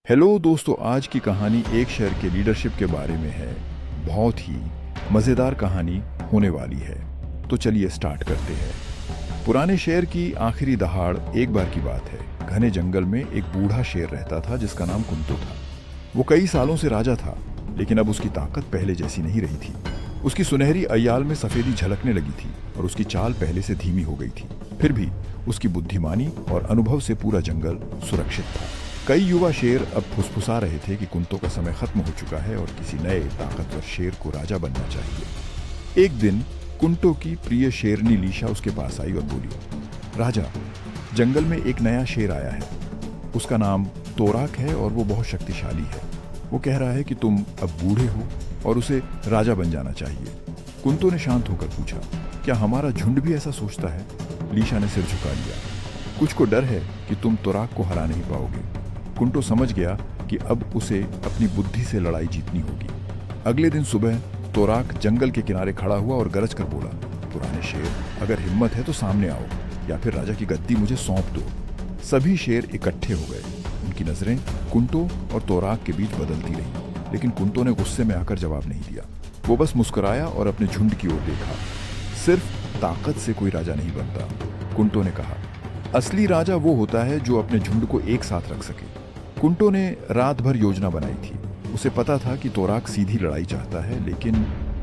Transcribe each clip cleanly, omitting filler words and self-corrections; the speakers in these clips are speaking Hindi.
हेलो दोस्तों, आज की कहानी एक शहर के लीडरशिप के बारे में है। बहुत ही मज़ेदार कहानी होने वाली है। तो चलिए स्टार्ट करते हैं। पुराने शहर की आखिरी दहाड़ एक बार की बात है। घने जंगल में एक बूढ़ा शेर रहता था जिसका नाम कुंतो था। वो कई सालों से राजा था, लेकिन अब उसकी ताकत पहले जैसी नहीं रही थी। उसकी सुनहरी अय्याल में सफेदी झलकने लगी थी और उसकी चाल पहले से धीमी हो गई थी। फिर भी उसकी बुद्धिमानी और अनुभव से पूरा जंगल सुरक्षित था। कई युवा शेर अब फुसफुसा रहे थे कि कुंतो का समय खत्म हो चुका है और किसी नए ताकतवर शेर को राजा बनना चाहिए। एक दिन कुंतो की प्रिय शेरनी लीशा उसके पास आई और बोली, राजा, जंगल में एक नया शेर आया है। उसका नाम तोराक है और वो बहुत शक्तिशाली है। वो कह रहा है कि तुम अब बूढ़े हो और उसे राजा बन जाना चाहिए। कुंतो ने शांत होकर पूछा, क्या हमारा झुंड भी ऐसा सोचता है? लीशा ने सिर झुका लिया। कुछ को डर है कि तुम तोराक को हरा नहीं पाओगे। कुंतो समझ गया कि अब उसे अपनी बुद्धि से लड़ाई जीतनी होगी। अगले दिन सुबह तोराक जंगल के किनारे खड़ा हुआ और गरज कर बोला, पुराने शेर, अगर हिम्मत है तो सामने आओ या फिर राजा की गद्दी मुझे सौंप दो। सभी शेर इकट्ठे हो गए। उनकी नजरें कुंतो और तोराक के बीच बदलती रहीं, लेकिन कुंतो ने गुस्से में आकर जवाब नहीं दिया। वो बस मुस्कुराया और अपने झुंड की ओर देखा। सिर्फ ताकत से कोई राजा नहीं बनता, कुंतो ने कहा। असली राजा वो होता है जो अपने झुंड को एक साथ रख सके। कुंतो ने रात भर योजना बनाई थी। उसे पता था कि तोराक सीधी लड़ाई चाहता है, लेकिन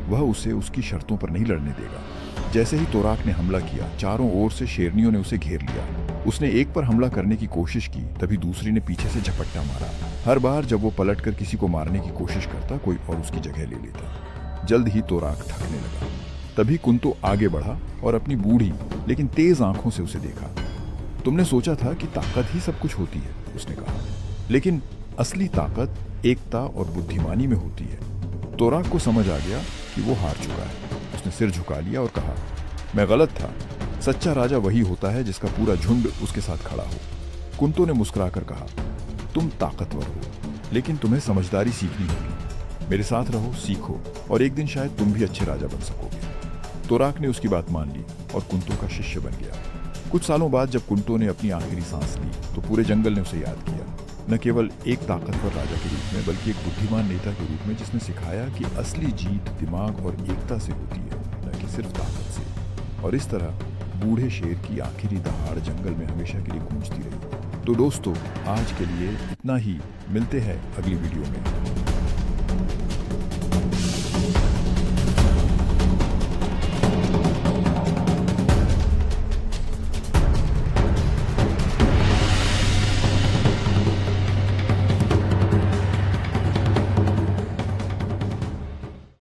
वह उसे उसकी शर्तों पर नहीं लड़ने देगा। जैसे ही तोराक ने हमला किया, चारों ओर से शेरनियों ने उसे घेर लिया। उसने एक पर हमला करने की कोशिश की, तभी दूसरी ने पीछे से झपट्टा मारा। हर बार जब वो पलटकर किसी को मारने की कोशिश करता, कोई और उसकी जगह ले लेता। जल्द ही तोराक थकने लगा। तभी कुंतो आगे बढ़ा और अपनी बूढ़ी लेकिन तेज आंखों से उसे देखा। तुमने सोचा था कि ताकत ही सब कुछ होती है, उसने कहा, लेकिन असली ताकत एकता और बुद्धिमानी में होती है। तोराक को समझ आ गया कि वो हार चुका है। उसने सिर झुका लिया और कहा, मैं गलत था। सच्चा राजा वही होता है जिसका पूरा झुंड उसके साथ खड़ा हो। कुंतो ने मुस्कुराकर कहा, तुम ताकतवर हो, लेकिन तुम्हें समझदारी सीखनी होगी। मेरे साथ रहो, सीखो, और एक दिन शायद तुम भी अच्छे राजा बन सकोगे। तोराक ने उसकी बात मान ली और कुंतो का शिष्य बन गया। कुछ सालों बाद जब कुंतो ने अपनी आखिरी सांस ली, तो पूरे जंगल ने उसे याद किया, न केवल एक ताकतवर राजा के रूप में, बल्कि एक बुद्धिमान नेता के रूप में जिसने सिखाया कि असली जीत दिमाग और एकता से होती है, न कि सिर्फ ताकत से। और इस तरह बूढ़े शेर की आखिरी दहाड़ जंगल में हमेशा के लिए गूंजती रही। तो दोस्तों, आज के लिए इतना ही। मिलते हैं अगली वीडियो में।